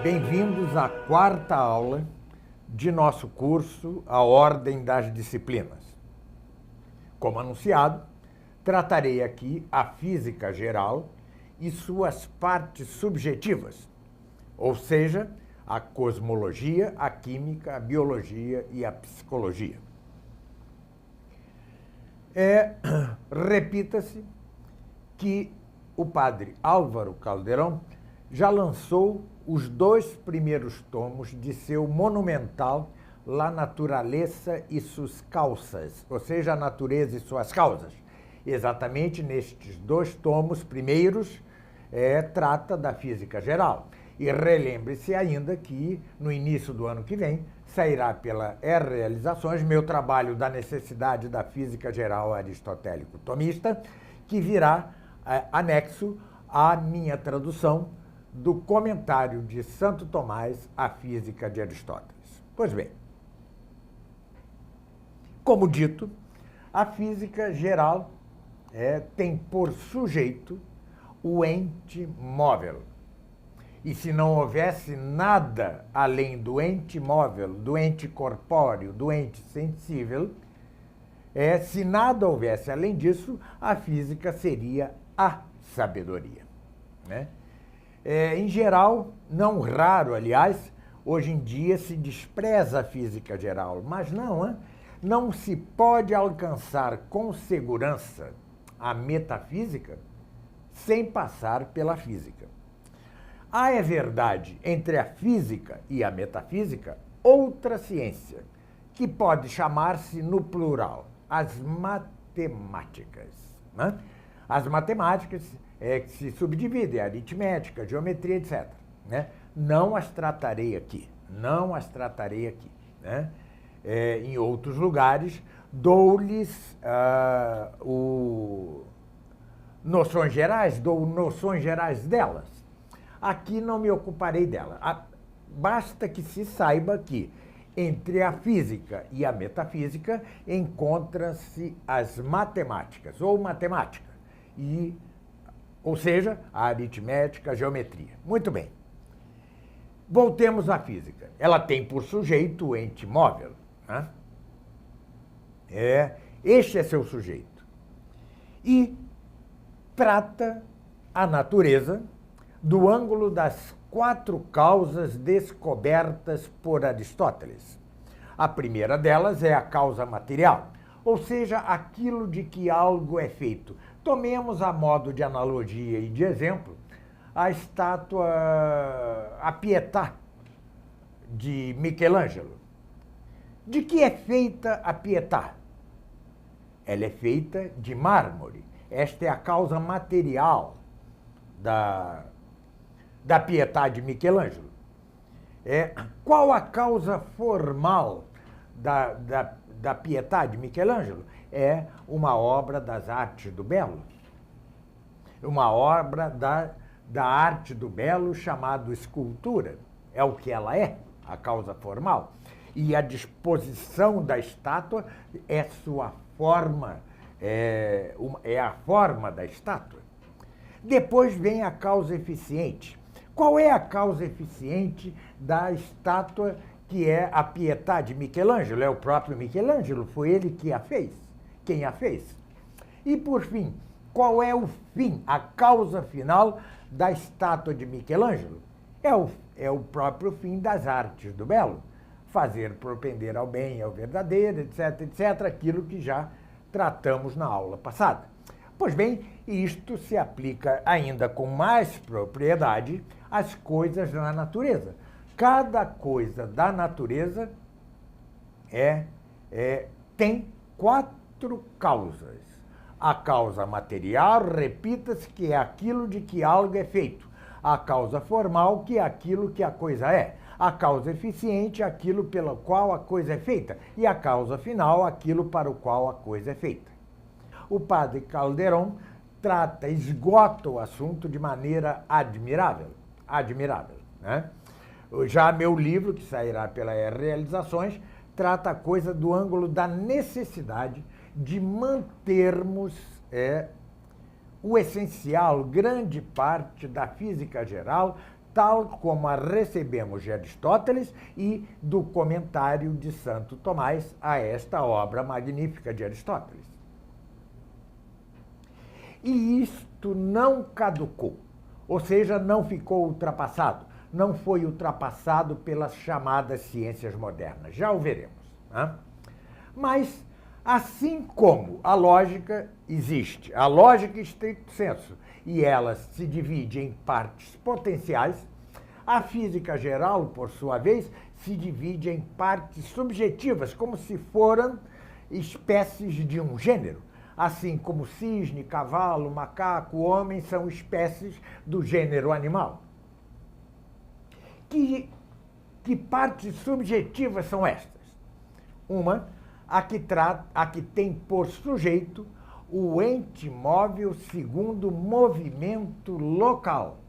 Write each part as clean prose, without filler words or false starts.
Bem-vindos à quarta aula de nosso curso A Ordem das Disciplinas. Como anunciado, tratarei aqui a física geral e suas partes subjetivas, ou seja, a cosmologia, a química, a biologia e a psicologia. Repita-se que o padre Álvaro Calderón já lançou os 2 primeiros tomos de seu monumental La Naturaleza e suas causas, ou seja, a natureza e suas causas. Exatamente nestes 2 tomos primeiros, trata da física geral. E relembre-se ainda que, no início do ano que vem, sairá pela Realizações meu trabalho da necessidade da física geral aristotélico-tomista, que virá anexo à minha tradução do comentário de Santo Tomás à Física de Aristóteles. Pois bem, como dito, a física geral tem por sujeito o ente móvel. E se não houvesse nada além do ente móvel, do ente corpóreo, do ente sensível, se nada houvesse além disso, a física seria a sabedoria, né? Em geral, não raro, aliás, hoje em dia se despreza a física geral, mas não se pode alcançar com segurança a metafísica sem passar pela física. Há, é verdade, entre a física e a metafísica, outra ciência, que pode chamar-se, no plural, as matemáticas, né? As matemáticas que se subdividem, aritmética, geometria, etc. Né? Não as tratarei aqui, né? Em outros lugares, dou-lhes noções gerais, dou noções gerais delas. Aqui não me ocuparei dela. Basta que se saiba que entre a física e a metafísica encontram-se as matemáticas, ou matemática, ou seja, a aritmética, a geometria. Muito bem. Voltemos à física. Ela tem por sujeito o ente móvel, né? Este é seu sujeito. E trata a natureza do ângulo das 4 causas descobertas por Aristóteles. A primeira delas é a causa material, ou seja, aquilo de que algo é feito. Tomemos a modo de analogia e de exemplo a estátua, a Pietà, de Michelangelo. De que é feita a Pietà? Ela é feita de mármore. Esta é a causa material da Pietà de Michelangelo. Qual a causa formal da Pietà de Michelangelo? É uma obra das artes do belo. Uma obra da arte do belo chamada escultura. É o que ela é, a causa formal. E a disposição da estátua é sua forma, é a forma da estátua. Depois vem a causa eficiente. Qual é a causa eficiente da estátua que é a Pietà de Michelangelo? É o próprio Michelangelo, foi ele que a fez. Quem a fez? E, por fim, qual é o fim, a causa final da estátua de Michelangelo? É o próprio fim das artes do belo. Fazer propender ao bem, ao verdadeiro, etc., etc., aquilo que já tratamos na aula passada. Pois bem, isto se aplica ainda com mais propriedade às coisas da natureza. Cada coisa da natureza tem 4 causas. A causa material, repita-se, que é aquilo de que algo é feito. A causa formal, que é aquilo que a coisa é. A causa eficiente, aquilo pelo qual a coisa é feita. E a causa final, aquilo para o qual a coisa é feita. O padre Calderón esgota o assunto de maneira admirável, né? Já meu livro, que sairá pela Realizações, trata a coisa do ângulo da necessidade de mantermos o essencial, grande parte da física geral, tal como a recebemos de Aristóteles e do comentário de Santo Tomás a esta obra magnífica de Aristóteles. E isto não caducou, ou seja, não ficou ultrapassado, não foi ultrapassado pelas chamadas ciências modernas. Já o veremos. Né? Mas, assim como a lógica existe, a lógica estricto sensu, e ela se divide em partes potenciais, a física geral, por sua vez, se divide em partes subjetivas, como se foram espécies de um gênero. Assim como cisne, cavalo, macaco, homem são espécies do gênero animal. Que partes subjetivas são estas? Uma, a que tem por sujeito o ente móvel segundo movimento local.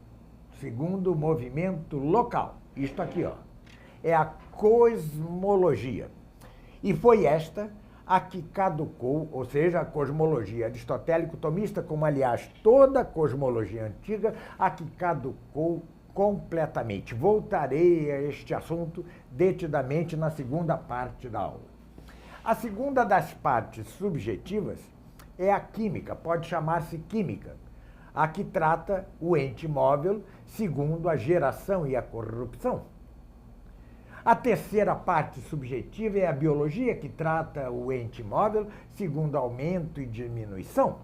Segundo movimento local. Isto aqui, ó, é a cosmologia. E foi esta a que caducou, ou seja, a cosmologia aristotélico-tomista, como, aliás, toda a cosmologia antiga, a que caducou completamente. Voltarei a este assunto detidamente na segunda parte da aula. A segunda das partes subjetivas é a química, pode chamar-se química, a que trata o ente móvel segundo a geração e a corrupção. A terceira parte subjetiva é a biologia, que trata o ente móvel segundo aumento e diminuição.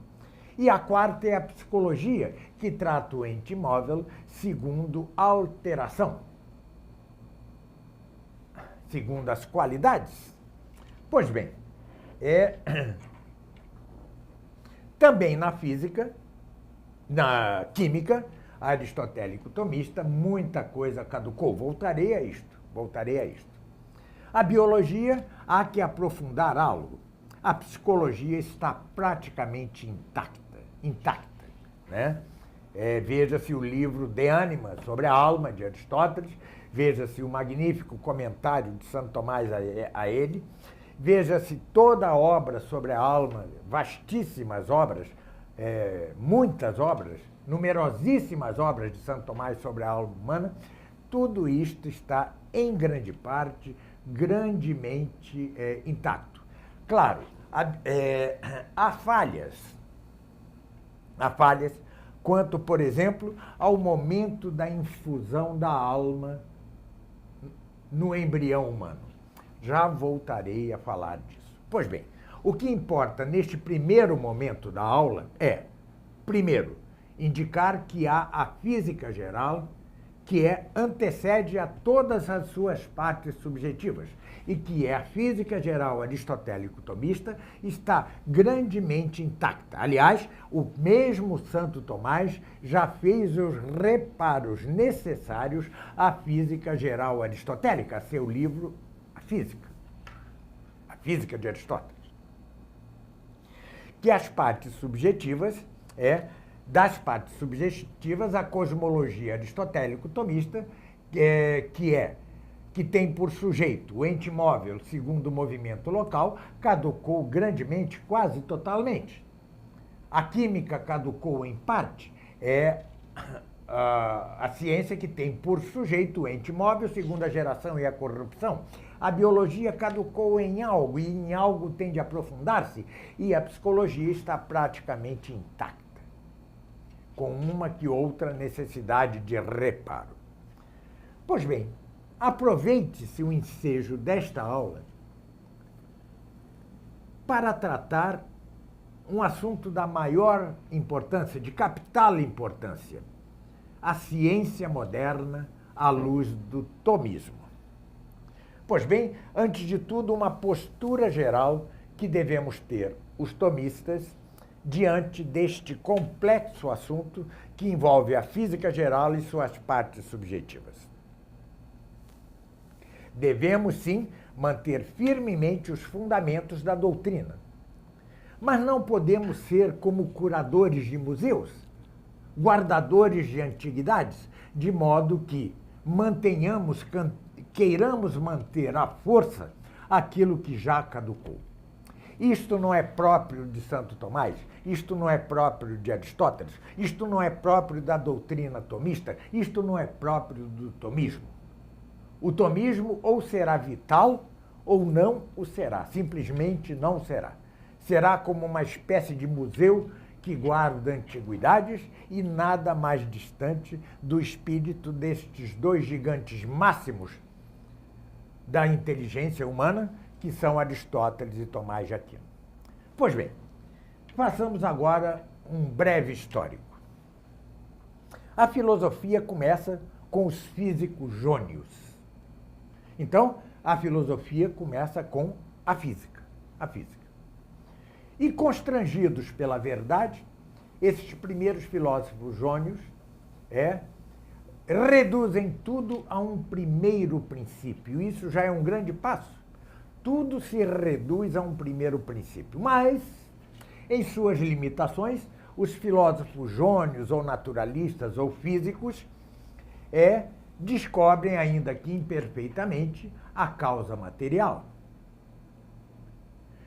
E a quarta é a psicologia, que trata o ente móvel segundo alteração, segundo as qualidades. Pois bem, também na física, na química aristotélico-tomista, muita coisa caducou. Voltarei a isto. A biologia, há que aprofundar algo. A psicologia está praticamente intacta, né? Veja-se o livro De Anima, sobre a alma, de Aristóteles, veja-se o magnífico comentário de Santo Tomás a ele, veja-se toda a obra sobre a alma, vastíssimas obras, muitas obras, numerosíssimas obras de Santo Tomás sobre a alma humana. Tudo isto está, em grande parte, grandemente intacto. Claro, há falhas quanto, por exemplo, ao momento da infusão da alma no embrião humano. Já voltarei a falar disso. Pois bem, o que importa neste primeiro momento da aula é, primeiro, indicar que há a física geral, que antecede a todas as suas partes subjetivas, e que a física geral aristotélico-tomista está grandemente intacta. Aliás, o mesmo Santo Tomás já fez os reparos necessários à física geral aristotélica, a seu livro A Física de Aristóteles. Que as partes subjetivas das partes subjetivas, a cosmologia aristotélico-tomista, que tem por sujeito o ente móvel segundo o movimento local, caducou grandemente, quase totalmente. A química caducou em parte, a ciência que tem por sujeito o ente móvel segundo a geração e a corrupção. A biologia caducou em algo, e em algo tende a aprofundar-se, e a psicologia está praticamente intacta, com uma que outra necessidade de reparo. Pois bem, aproveite-se o ensejo desta aula para tratar um assunto da maior importância, de capital importância, a ciência moderna à luz do tomismo. Pois bem, antes de tudo, uma postura geral que devemos ter, os tomistas, diante deste complexo assunto que envolve a física geral e suas partes subjetivas. Devemos, sim, manter firmemente os fundamentos da doutrina, mas não podemos ser como curadores de museus, guardadores de antiguidades, de modo que queiramos manter à força aquilo que já caducou. Isto não é próprio de Santo Tomás, isto não é próprio de Aristóteles, isto não é próprio da doutrina tomista, isto não é próprio do tomismo. O tomismo ou será vital ou não o será, simplesmente não será. Será como uma espécie de museu que guarda antiguidades e nada mais distante do espírito destes dois gigantes máximos da inteligência humana, que são Aristóteles e Tomás de Aquino. Pois bem, façamos agora um breve histórico. A filosofia começa com os físicos jônios. Então, a filosofia começa com a física. E constrangidos pela verdade, esses primeiros filósofos jônios reduzem tudo a um primeiro princípio. Isso já é um grande passo. Tudo se reduz a um primeiro princípio. Mas, em suas limitações, os filósofos jônios ou naturalistas ou físicos descobrem, ainda que imperfeitamente, a causa material.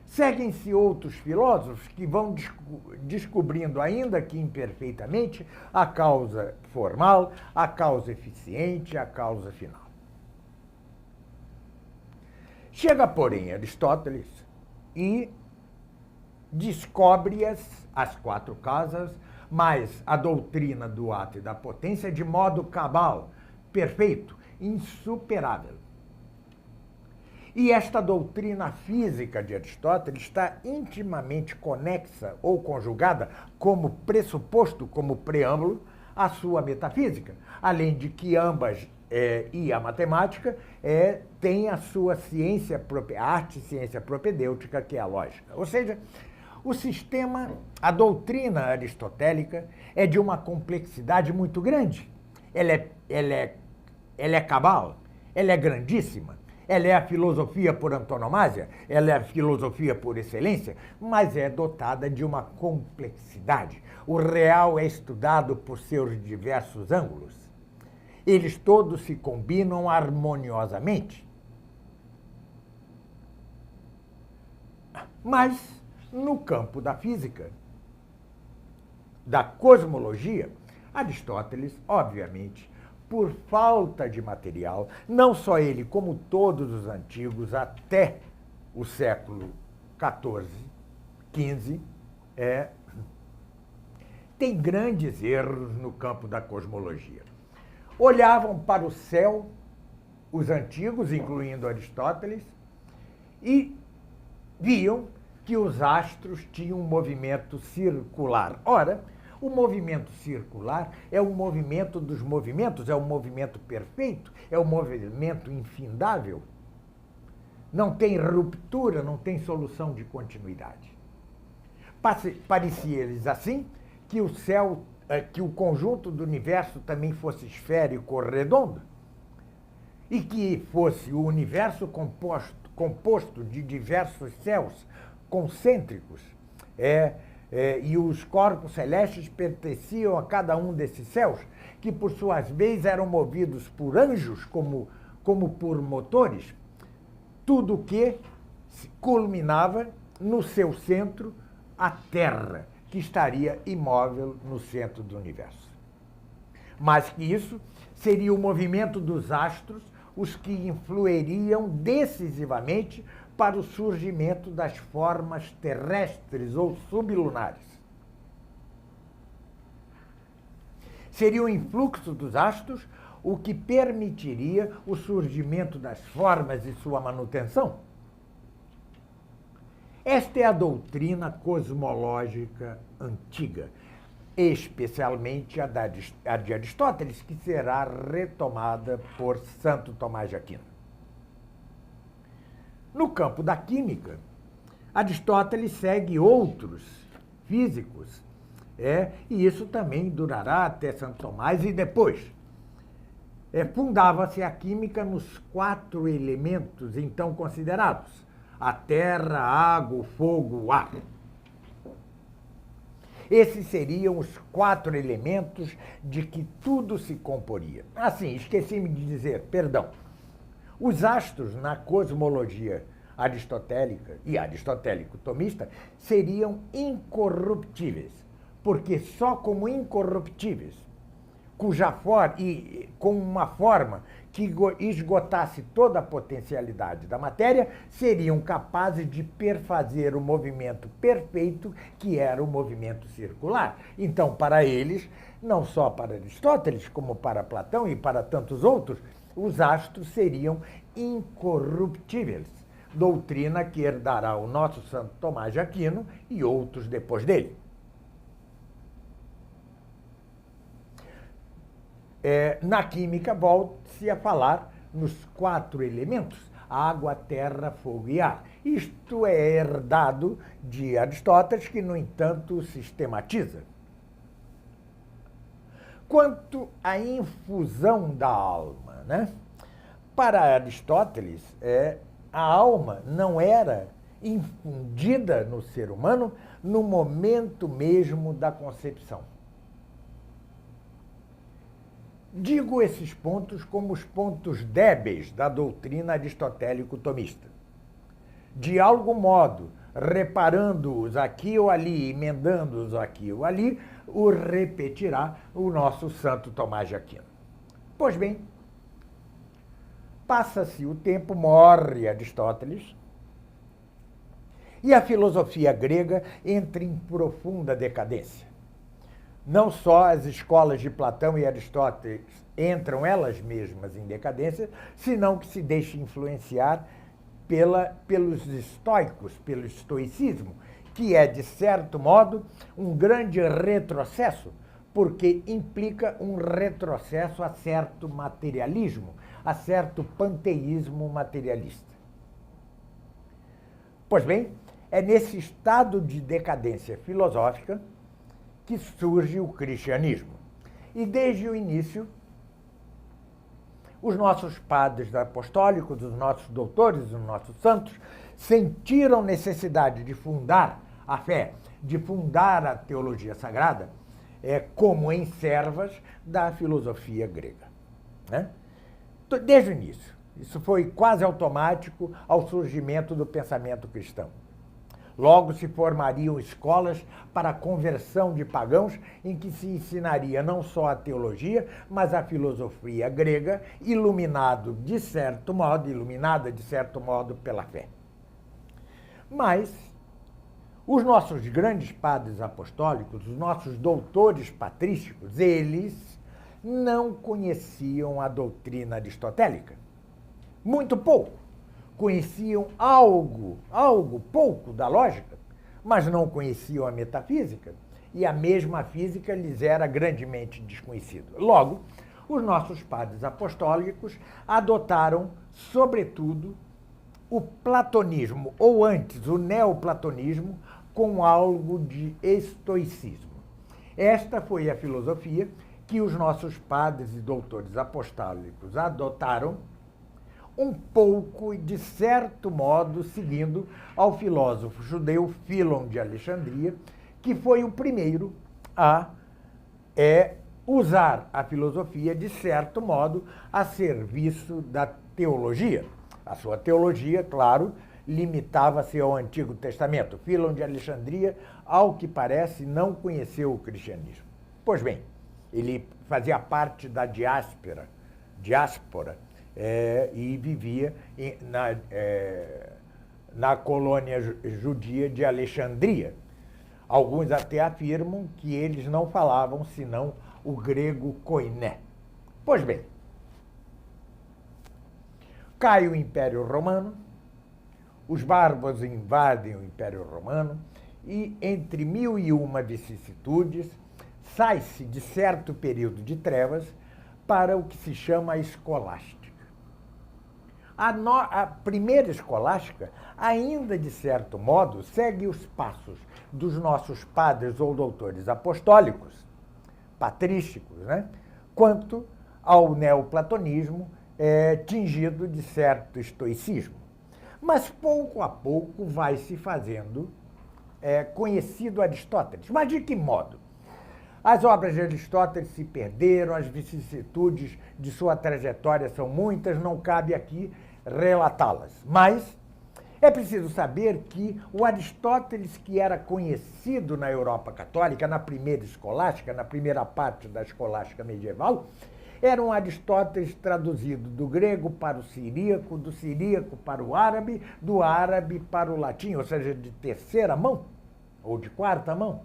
Seguem-se outros filósofos que vão descobrindo, ainda que imperfeitamente, a causa formal, a causa eficiente, a causa final. Chega, porém, Aristóteles e descobre-as, as quatro causas, mas a doutrina do ato e da potência de modo cabal, perfeito, insuperável. E esta doutrina física de Aristóteles está intimamente conexa ou conjugada como pressuposto, como preâmbulo, à sua metafísica, além de que ambas e a matemática têm a sua ciência, a arte e ciência propedêutica, que é a lógica. Ou seja, o sistema, a doutrina aristotélica é de uma complexidade muito grande. Ela é cabal, ela é grandíssima, ela é a filosofia por antonomasia, ela é a filosofia por excelência, mas é dotada de uma complexidade. O real é estudado por seus diversos ângulos. Eles todos se combinam harmoniosamente. Mas, no campo da física, da cosmologia, Aristóteles, obviamente, por falta de material, não só ele, como todos os antigos, até o século XIV, XV, tem grandes erros no campo da cosmologia. Olhavam para o céu, os antigos, incluindo Aristóteles, e viam que os astros tinham um movimento circular. Ora, o movimento circular é o movimento dos movimentos, é o movimento perfeito, é o movimento infindável. Não tem ruptura, não tem solução de continuidade. Parecia-lhes assim que o céu, que o conjunto do universo também fosse esférico ou redondo, e que fosse o universo composto de diversos céus concêntricos, e os corpos celestes pertenciam a cada um desses céus, que por suas vezes eram movidos por anjos, como por motores, tudo que culminava no seu centro, a Terra, que estaria imóvel no centro do universo. Mais que isso, seria o movimento dos astros os que influiriam decisivamente para o surgimento das formas terrestres ou sublunares. Seria o influxo dos astros o que permitiria o surgimento das formas e sua manutenção. Esta é a doutrina cosmológica antiga, especialmente a de Aristóteles, que será retomada por Santo Tomás de Aquino. No campo da química, Aristóteles segue outros físicos, e isso também durará até Santo Tomás e depois. Fundava-se a química nos 4 elementos então considerados: a terra, a água, o fogo, o ar. Esses seriam os 4 elementos de que tudo se comporia. Assim, esqueci-me de dizer, perdão. Os astros, na cosmologia aristotélica e aristotélico-tomista seriam incorruptíveis, porque só como incorruptíveis, com uma forma que esgotasse toda a potencialidade da matéria, seriam capazes de perfazer o movimento perfeito, que era o movimento circular. Então, para eles, não só para Aristóteles, como para Platão e para tantos outros, os astros seriam incorruptíveis, doutrina que herdará o nosso Santo Tomás de Aquino e outros depois dele. Na química, volta-se a falar nos 4 elementos: água, terra, fogo e ar. Isto é herdado de Aristóteles, que, no entanto, sistematiza. Quanto à infusão da alma, né? Para Aristóteles, a alma não era infundida no ser humano no momento mesmo da concepção. Digo esses pontos como os pontos débeis da doutrina aristotélico-tomista. De algum modo, reparando-os aqui ou ali, emendando-os aqui ou ali, o repetirá o nosso Santo Tomás de Aquino. Pois bem, passa-se o tempo, morre Aristóteles, e a filosofia grega entra em profunda decadência. Não só as escolas de Platão e Aristóteles entram elas mesmas em decadência, senão que se deixam influenciar pelos estoicos, pelo estoicismo, que é, de certo modo, um grande retrocesso, porque implica um retrocesso a certo materialismo, a certo panteísmo materialista. Pois bem, é nesse estado de decadência filosófica que surge o cristianismo. E desde o início, os nossos padres apostólicos, os nossos doutores, os nossos santos, sentiram necessidade de fundar a fé, de fundar a teologia sagrada, como em servas da filosofia grega, né? Desde o início. Isso foi quase automático ao surgimento do pensamento cristão. Logo se formariam escolas para a conversão de pagãos, em que se ensinaria não só a teologia, mas a filosofia grega, iluminada de certo modo pela fé. Mas os nossos grandes padres apostólicos, os nossos doutores patrísticos, eles não conheciam a doutrina aristotélica. Muito pouco. Conheciam pouco da lógica, mas não conheciam a metafísica, e a mesma física lhes era grandemente desconhecida. Logo, os nossos padres apostólicos adotaram, sobretudo, o platonismo, ou antes, o neoplatonismo, com algo de estoicismo. Esta foi a filosofia que os nossos padres e doutores apostólicos adotaram, um pouco, de certo modo, seguindo ao filósofo judeu Fílon de Alexandria, que foi o primeiro a usar a filosofia, de certo modo, a serviço da teologia. A sua teologia, claro, limitava-se ao Antigo Testamento. Fílon de Alexandria, ao que parece, não conheceu o cristianismo. Pois bem, ele fazia parte da diáspora, e vivia na colônia judia de Alexandria. Alguns até afirmam que eles não falavam senão o grego koiné. Pois bem, cai o Império Romano, os bárbaros invadem o Império Romano e, entre 1001 vicissitudes, sai-se de certo período de trevas para o que se chama a escolástica. A primeira escolástica, ainda de certo modo, segue os passos dos nossos padres ou doutores apostólicos, patrísticos, né? Quanto ao neoplatonismo, tingido de certo estoicismo. Mas pouco a pouco vai se fazendo conhecido Aristóteles. Mas de que modo? As obras de Aristóteles se perderam, as vicissitudes de sua trajetória são muitas, não cabe aqui relatá-las. Mas É preciso saber que o Aristóteles, que era conhecido na Europa católica, na primeira escolástica, na primeira parte da escolástica medieval, era um Aristóteles traduzido do grego para o siríaco, do siríaco para o árabe, do árabe para o latim, ou seja, de terceira mão ou de quarta mão.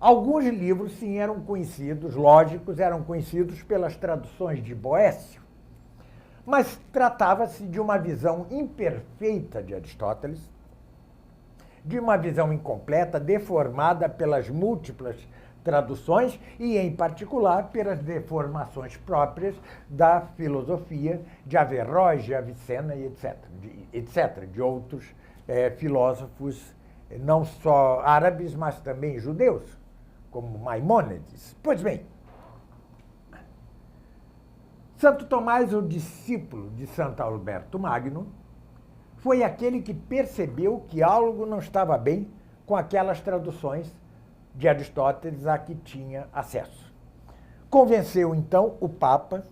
Alguns livros, sim, eram conhecidos, lógicos, eram conhecidos pelas traduções de Boécio, mas tratava-se de uma visão imperfeita de Aristóteles, de uma visão incompleta, deformada pelas múltiplas traduções e, em particular, pelas deformações próprias da filosofia de Averroes, de Avicena e etc., de outros filósofos, não só árabes, mas também judeus, como Maimônides. Pois bem, Santo Tomás, o discípulo de Santo Alberto Magno, foi aquele que percebeu que algo não estava bem com aquelas traduções de Aristóteles a que tinha acesso. Convenceu, então, o Papa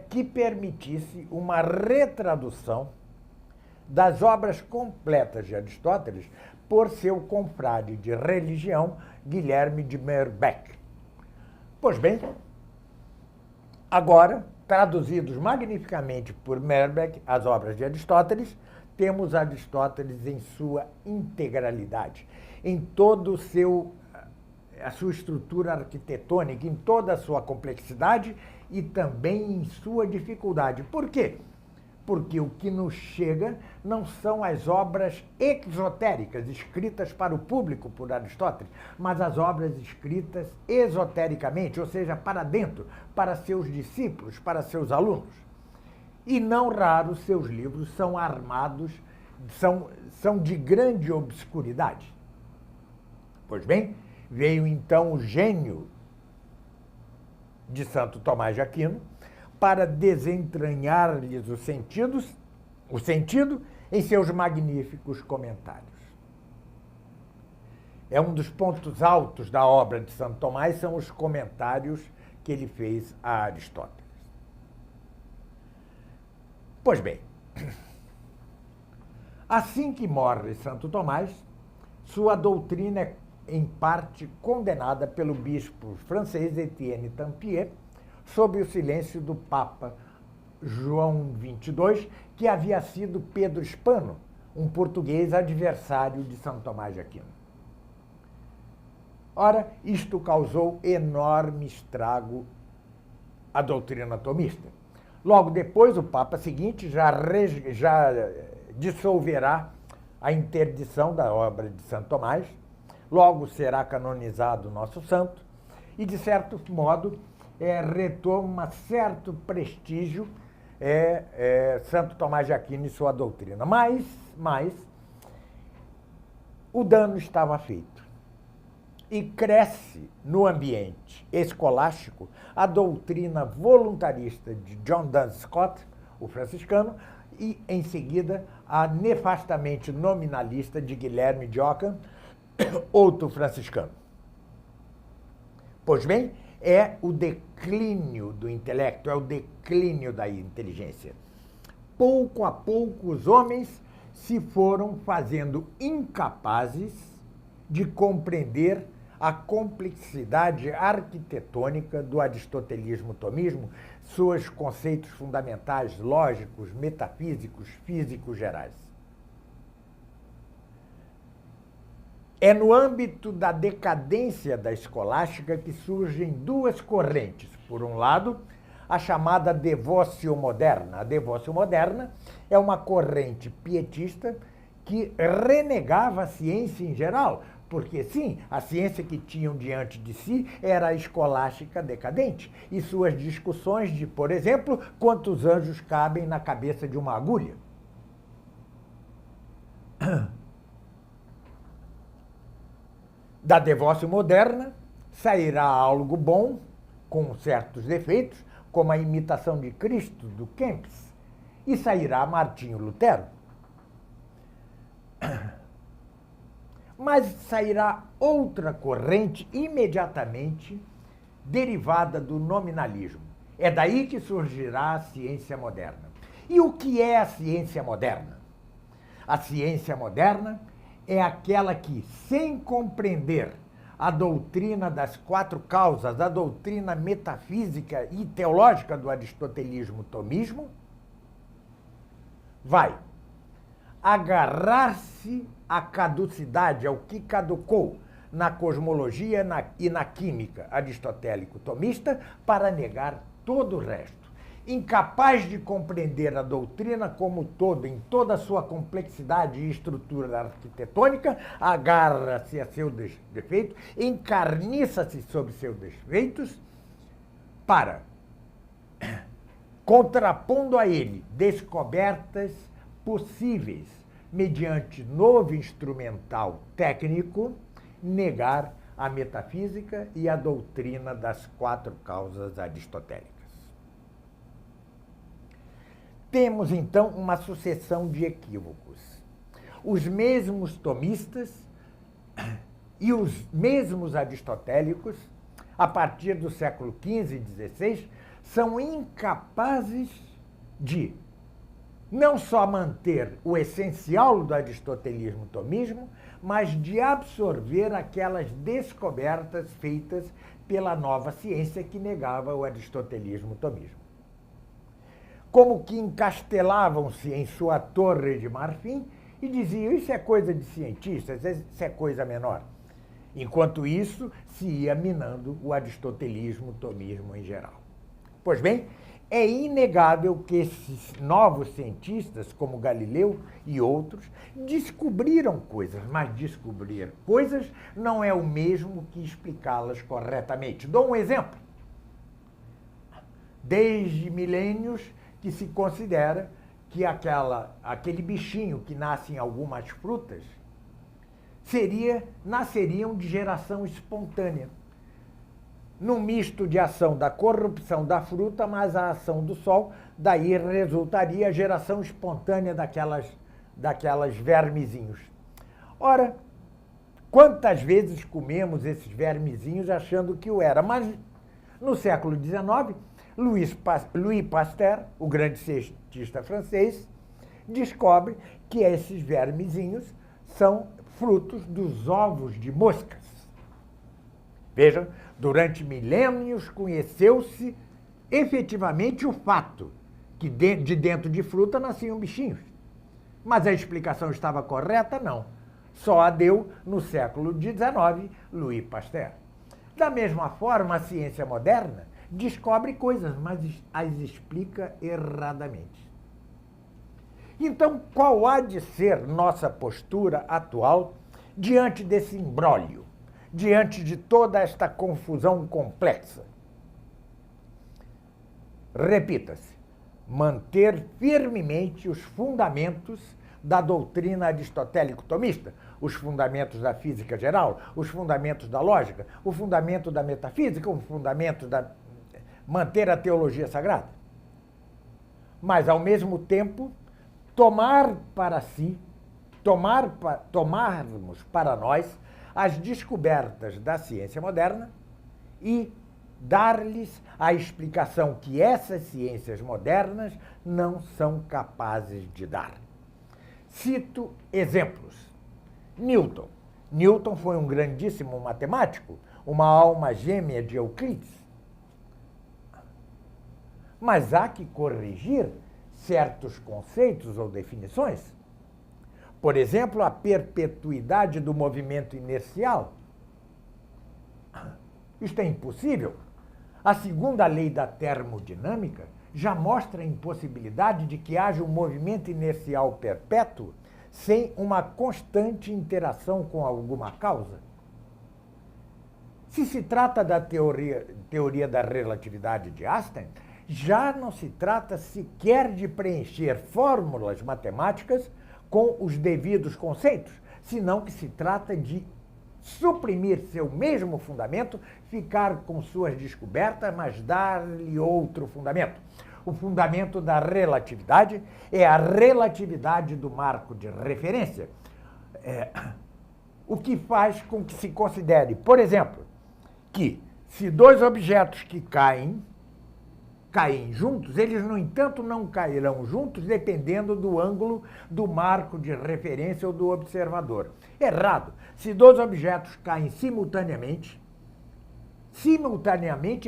que permitisse uma retradução das obras completas de Aristóteles por seu confrade de religião, Guilherme de Meerbeek. Pois bem, agora, traduzidos magnificamente por Meerbeek, as obras de Aristóteles, temos Aristóteles em sua integralidade, em todo a sua estrutura arquitetônica, em toda a sua complexidade e também em sua dificuldade. Por quê? Porque o que nos chega não são as obras exotéricas, escritas para o público por Aristóteles, mas as obras escritas esotericamente, ou seja, para dentro, para seus discípulos, para seus alunos. E não raro seus livros são armados, são de grande obscuridade. Pois bem, veio então o gênio de Santo Tomás de Aquino para desentranhar-lhes o sentido em seus magníficos comentários. É um dos pontos altos da obra de Santo Tomás, são os comentários que ele fez a Aristóteles. Pois bem, assim que morre Santo Tomás, sua doutrina é em parte condenada pelo bispo francês Etienne Tampier, sob o silêncio do Papa João XXII, que havia sido Pedro Hispano, um português adversário de São Tomás de Aquino. Ora, isto causou enorme estrago à doutrina tomista. Logo depois, o Papa seguinte já dissolverá a interdição da obra de Santo Tomás, logo será canonizado o nosso santo, e, de certo modo, retoma certo prestígio Santo Tomás de Aquino e sua doutrina. Mas o dano estava feito. E cresce no ambiente escolástico a doutrina voluntarista de John Duns Scott, o franciscano, e, em seguida, a nefastamente nominalista de Guilherme de Ockham, outro franciscano. Pois bem, é o declínio do intelecto, é o declínio da inteligência. Pouco a pouco, os homens se foram fazendo incapazes de compreender a complexidade arquitetônica do aristotelismo-tomismo, seus conceitos fundamentais lógicos, metafísicos, físicos gerais. É no âmbito da decadência da escolástica que surgem duas correntes. Por um lado, a chamada devócio moderna. A devócio moderna é uma corrente pietista que renegava a ciência em geral, porque, sim, a ciência que tinham diante de si era a escolástica decadente, e suas discussões de, por exemplo, quantos anjos cabem na cabeça de uma agulha. Da devócio moderna sairá algo bom, com certos defeitos, como a imitação de Cristo, do Kempis, e sairá Martinho Lutero. Mas sairá outra corrente imediatamente derivada do nominalismo. É daí que surgirá a ciência moderna. E o que é a ciência moderna? A ciência moderna é aquela que, sem compreender a doutrina das quatro causas, a doutrina metafísica e teológica do aristotelismo-tomismo, vai agarrar-se à caducidade, ao que caducou na cosmologia e na química aristotélico-tomista, para negar todo o resto. Incapaz de compreender a doutrina como todo, em toda a sua complexidade e estrutura arquitetônica, agarra-se a seus defeitos, encarniça-se sobre seus defeitos, para, contrapondo a ele descobertas possíveis mediante novo instrumental técnico, negar a metafísica e a doutrina das quatro causas aristotélicas. Temos, então, uma sucessão de equívocos. Os mesmos tomistas e os mesmos aristotélicos, a partir do século XV e XVI, são incapazes de não só manter o essencial do aristotelismo-tomismo, mas de absorver aquelas descobertas feitas pela nova ciência que negava o aristotelismo-tomismo. Como que encastelavam-se em sua torre de marfim e diziam: isso é coisa de cientistas, isso é coisa menor. Enquanto isso, se ia minando o aristotelismo-tomismo em geral. Pois bem, é inegável que esses novos cientistas, como Galileu e outros, descobriram coisas, mas descobrir coisas não é o mesmo que explicá-las corretamente. Dou um exemplo. Desde milênios que se considera que aquele bichinho que nasce em algumas frutas nasceriam de geração espontânea. Num misto de ação da corrupção da fruta, mas a ação do sol, daí resultaria a geração espontânea daquelas vermezinhos. Ora, quantas vezes comemos esses vermezinhos achando que o era? Mas no século XIX, Louis Pasteur, o grande cientista francês, descobre que esses vermezinhos são frutos dos ovos de moscas. Vejam, durante milênios conheceu-se efetivamente o fato que de dentro de fruta nasciam bichinhos. Mas a explicação estava correta? Não. Só a deu no século XIX Louis Pasteur. Da mesma forma, a ciência moderna descobre coisas, mas as explica erradamente. Então, qual há de ser nossa postura atual diante desse imbróglio, diante de toda esta confusão complexa? Repita-se: manter firmemente os fundamentos da doutrina aristotélico-tomista, os fundamentos da física geral, os fundamentos da lógica, o fundamento da metafísica, o fundamento da manter a teologia sagrada. Mas, ao mesmo tempo, tomarmos para nós as descobertas da ciência moderna e dar-lhes a explicação que essas ciências modernas não são capazes de dar. Cito exemplos. Newton. Newton foi um grandíssimo matemático, uma alma gêmea de Euclides. Mas há que corrigir certos conceitos ou definições. Por exemplo, a perpetuidade do movimento inercial. Isto é impossível. A segunda lei da termodinâmica já mostra a impossibilidade de que haja um movimento inercial perpétuo sem uma constante interação com alguma causa. Se se trata da teoria da relatividade de Einstein, já não se trata sequer de preencher fórmulas matemáticas com os devidos conceitos, senão que se trata de suprimir seu mesmo fundamento, ficar com suas descobertas, mas dar-lhe outro fundamento. O fundamento da relatividade é a relatividade do marco de referência, o que faz com que se considere, por exemplo, que se dois objetos que caem caem juntos, eles, no entanto, não cairão juntos dependendo do ângulo do marco de referência ou do observador. Errado. Se dois objetos caem simultaneamente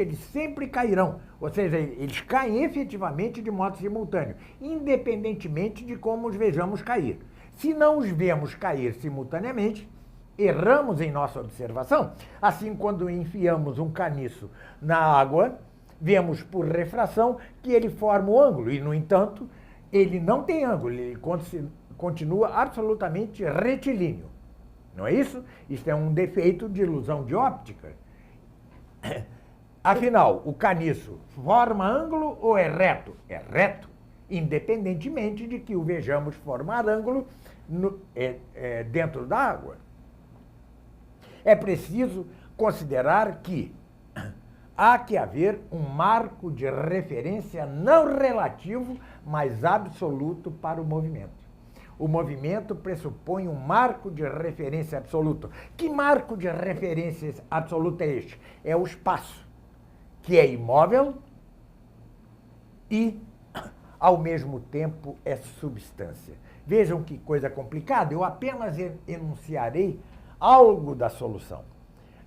eles sempre cairão. Ou seja, eles caem efetivamente de modo simultâneo, independentemente de como os vejamos cair. Se não os vemos cair simultaneamente, erramos em nossa observação. Assim, quando enfiamos um caniço na água, vemos por refração que ele forma o ângulo e, no entanto, ele não tem ângulo, ele continua absolutamente retilíneo. Não é isso? Isto é um defeito de ilusão de óptica. Afinal, o caniço forma ângulo ou é reto? É reto, independentemente de que o vejamos formar ângulo dentro da água. É preciso considerar que há que haver um marco de referência não relativo, mas absoluto para o movimento. O movimento pressupõe um marco de referência absoluto. Que marco de referência absoluto é este? É o espaço, que é imóvel e, ao mesmo tempo, é substância. Vejam que coisa complicada, eu apenas enunciarei algo da solução.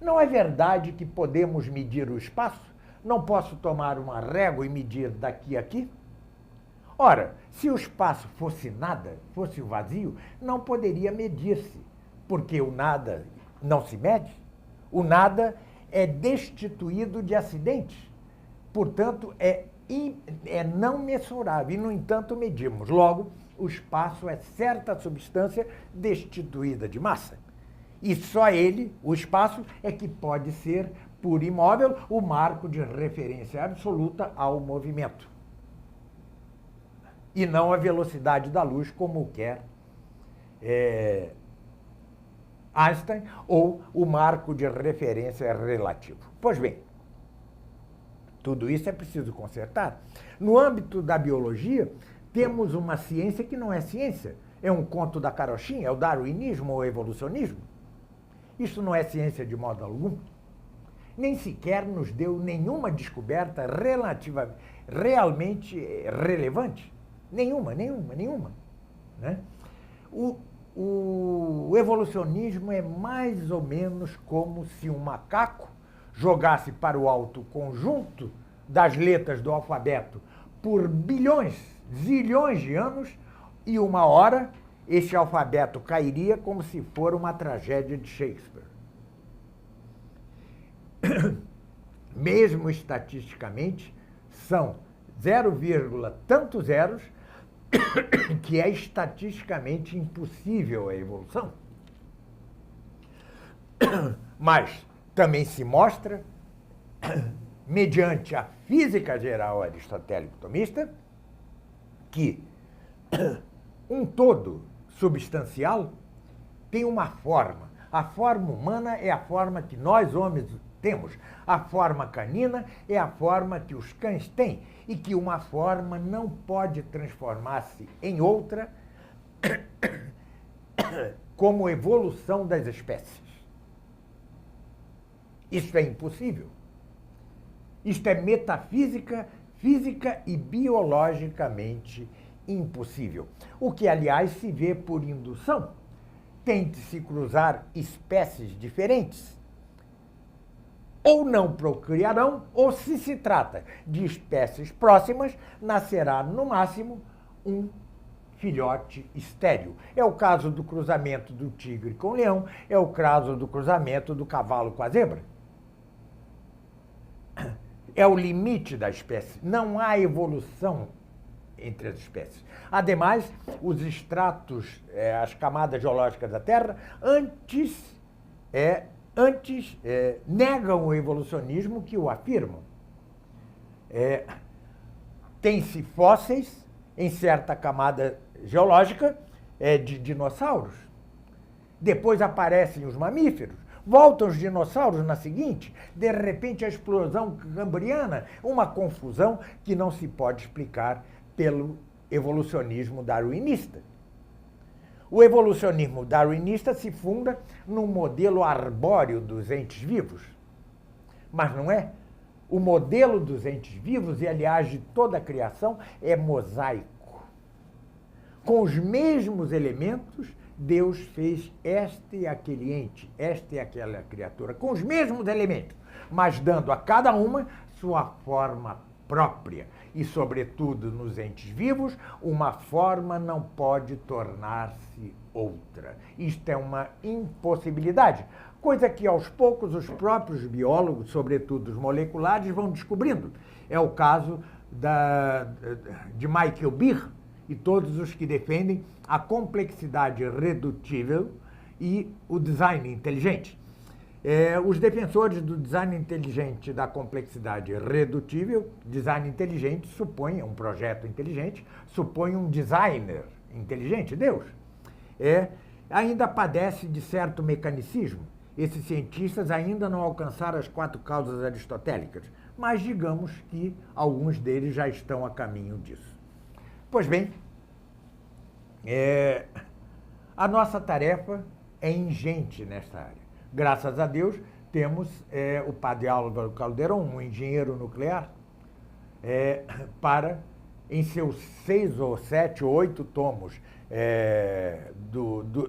Não é verdade que podemos medir o espaço? Não posso tomar uma régua e medir daqui a aqui? Ora, se o espaço fosse nada, fosse o vazio, não poderia medir-se, porque o nada não se mede. O nada é destituído de acidentes, portanto, é não mensurável, e, no entanto, medimos. Logo, o espaço é certa substância destituída de massa. E só ele, o espaço, é que pode ser, por imóvel, o marco de referência absoluta ao movimento. E não a velocidade da luz, como quer Einstein, ou o marco de referência relativo. Pois bem, tudo isso é preciso consertar. No âmbito da biologia, temos uma ciência que não é ciência. É um conto da carochinha, é o darwinismo ou evolucionismo. Isso não é ciência de modo algum. Nem sequer nos deu nenhuma descoberta realmente relevante. Nenhuma. Né? O evolucionismo é mais ou menos como se um macaco jogasse para o alto o conjunto das letras do alfabeto por bilhões, zilhões de anos, e uma hora esse alfabeto cairia como se for uma tragédia de Shakespeare. Mesmo estatisticamente, são 0, tantos zeros que é estatisticamente impossível a evolução. Mas também se mostra, mediante a física geral aristotélico-tomista, que um todo substancial tem uma forma. A forma humana é a forma que nós, homens, temos. A forma canina é a forma que os cães têm, e que uma forma não pode transformar-se em outra como evolução das espécies. Isso é impossível. Isto é metafísica, física e biologicamente impossível. O que, aliás, se vê por indução. Tente-se cruzar espécies diferentes. Ou não procriarão, ou, se se trata de espécies próximas, nascerá, no máximo, um filhote estéril. É o caso do cruzamento do tigre com o leão, é o caso do cruzamento do cavalo com a zebra. É o limite da espécie. Não há evolução entre as espécies. Ademais, os estratos, as camadas geológicas da Terra, antes negam o evolucionismo que o afirmam. Tem-se fósseis em certa camada geológica de dinossauros. Depois aparecem os mamíferos. Voltam os dinossauros na seguinte. De repente, a explosão cambriana, uma confusão que não se pode explicar pelo evolucionismo darwinista. O evolucionismo darwinista se funda num modelo arbóreo dos entes vivos. Mas não é. O modelo dos entes vivos, e aliás de toda a criação, é mosaico. Com os mesmos elementos, Deus fez este e aquele ente, esta e aquela criatura, com os mesmos elementos, mas dando a cada uma sua forma própria. E, sobretudo, nos entes vivos, uma forma não pode tornar-se outra. Isto é uma impossibilidade, coisa que, aos poucos, os próprios biólogos, sobretudo os moleculares, vão descobrindo. É o caso de Michael Behe e todos os que defendem a complexidade redutível e o design inteligente. Os defensores do design inteligente da complexidade redutível, design inteligente supõe um projeto inteligente, supõe um designer inteligente, Deus. Ainda padece de certo mecanicismo. Esses cientistas ainda não alcançaram as 4 causas aristotélicas, mas digamos que alguns deles já estão a caminho disso. Pois bem, a nossa tarefa é ingente nesta área. Graças a Deus, temos o padre Álvaro Calderon, um engenheiro nuclear, para, em seus 6 ou 7 ou 8 tomos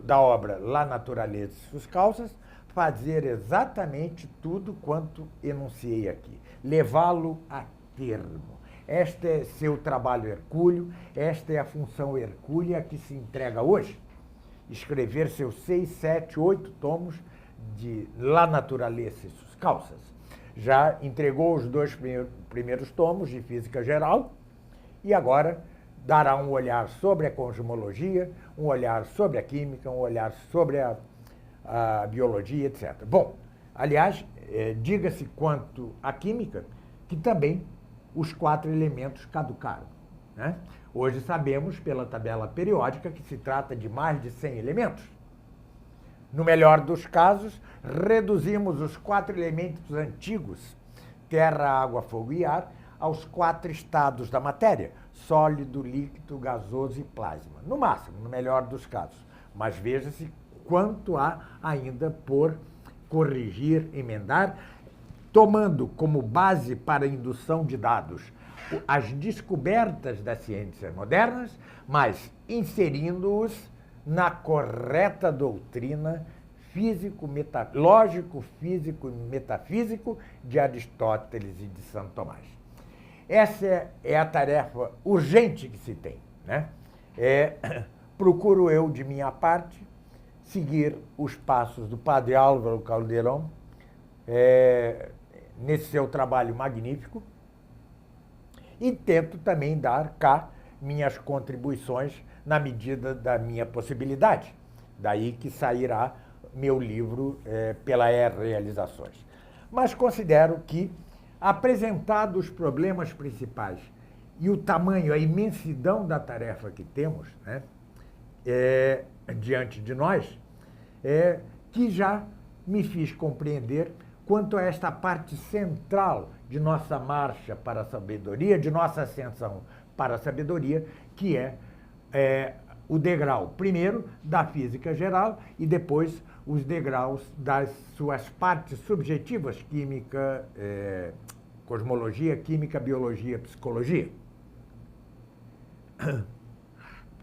da obra La Naturaleza e suas causas, fazer exatamente tudo quanto enunciei aqui, levá-lo a termo. Este é seu trabalho hercúleo, esta é a função hercúlea que se entrega hoje. Escrever seus 6, 7, 8 tomos de La Naturaleza e suas causas. Já entregou os 2 primeiros tomos de Física Geral e agora dará um olhar sobre a cosmologia, um olhar sobre a química, um olhar sobre a biologia, etc. Bom, aliás, diga-se quanto à química, que também os 4 elementos caducaram, né? Hoje sabemos, pela tabela periódica, que se trata de mais de 100 elementos. No melhor dos casos, reduzimos os 4 elementos antigos, terra, água, fogo e ar, aos 4 estados da matéria, sólido, líquido, gasoso e plasma. No máximo, no melhor dos casos. Mas veja-se quanto há ainda por corrigir, emendar, tomando como base para a indução de dados as descobertas das ciências modernas, mas inserindo-os na correta doutrina lógico, físico e metafísico de Aristóteles e de Santo Tomás. Essa é a tarefa urgente que se tem, né? Procuro eu, de minha parte, seguir os passos do padre Álvaro Calderon nesse seu trabalho magnífico e tento também dar cá minhas contribuições na medida da minha possibilidade. Daí que sairá meu livro pela Realizações. Mas considero que, apresentados os problemas principais e o tamanho, a imensidão da tarefa que temos, né, diante de nós, que já me fiz compreender quanto a esta parte central de nossa marcha para a sabedoria, de nossa ascensão para a sabedoria, que é o degrau, primeiro, da física geral e depois os degraus das suas partes subjetivas, química, cosmologia, química, biologia, psicologia.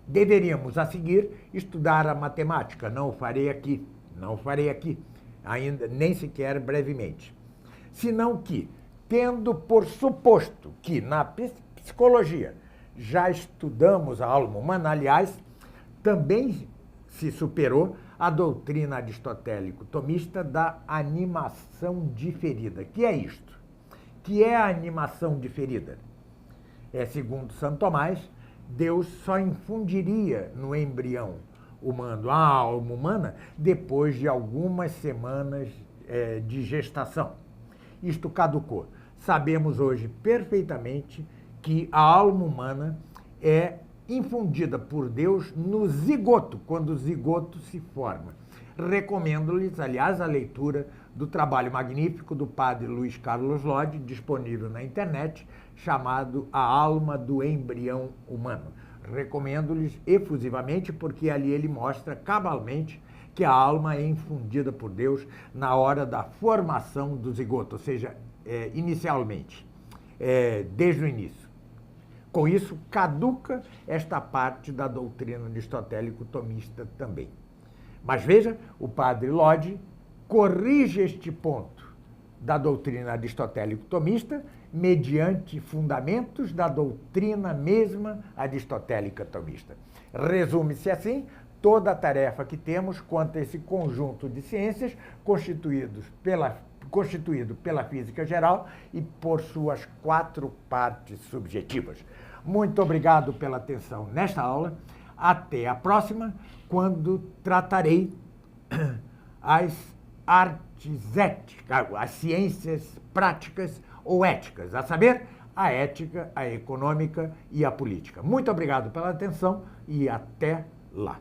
Deveríamos, a seguir, estudar a matemática. Não o farei aqui, ainda nem sequer brevemente. Senão que, tendo por suposto que na psicologia já estudamos a alma humana, aliás, também se superou a doutrina aristotélico-tomista da animação diferida. Que é isto? Que é a animação diferida? Segundo Santo Tomás, Deus só infundiria no embrião humano a alma humana depois de algumas semanas de gestação. Isto caducou. Sabemos hoje perfeitamente que a alma humana é infundida por Deus no zigoto, quando o zigoto se forma. Recomendo-lhes, aliás, a leitura do trabalho magnífico do padre Luiz Carlos Lodge, disponível na internet, chamado A Alma do Embrião Humano. Recomendo-lhes efusivamente, porque ali ele mostra cabalmente que a alma é infundida por Deus na hora da formação do zigoto, ou seja, inicialmente, desde o início. Com isso, caduca esta parte da doutrina aristotélico-tomista também. Mas veja, o padre Lodge corrige este ponto da doutrina aristotélico-tomista mediante fundamentos da doutrina mesma aristotélica-tomista. Resume-se assim toda a tarefa que temos quanto a esse conjunto de ciências constituído pela física geral e por suas 4 partes subjetivas. Muito obrigado pela atenção nesta aula. Até a próxima, quando tratarei as artes éticas, as ciências práticas ou éticas, a saber, a ética, a econômica e a política. Muito obrigado pela atenção e até lá.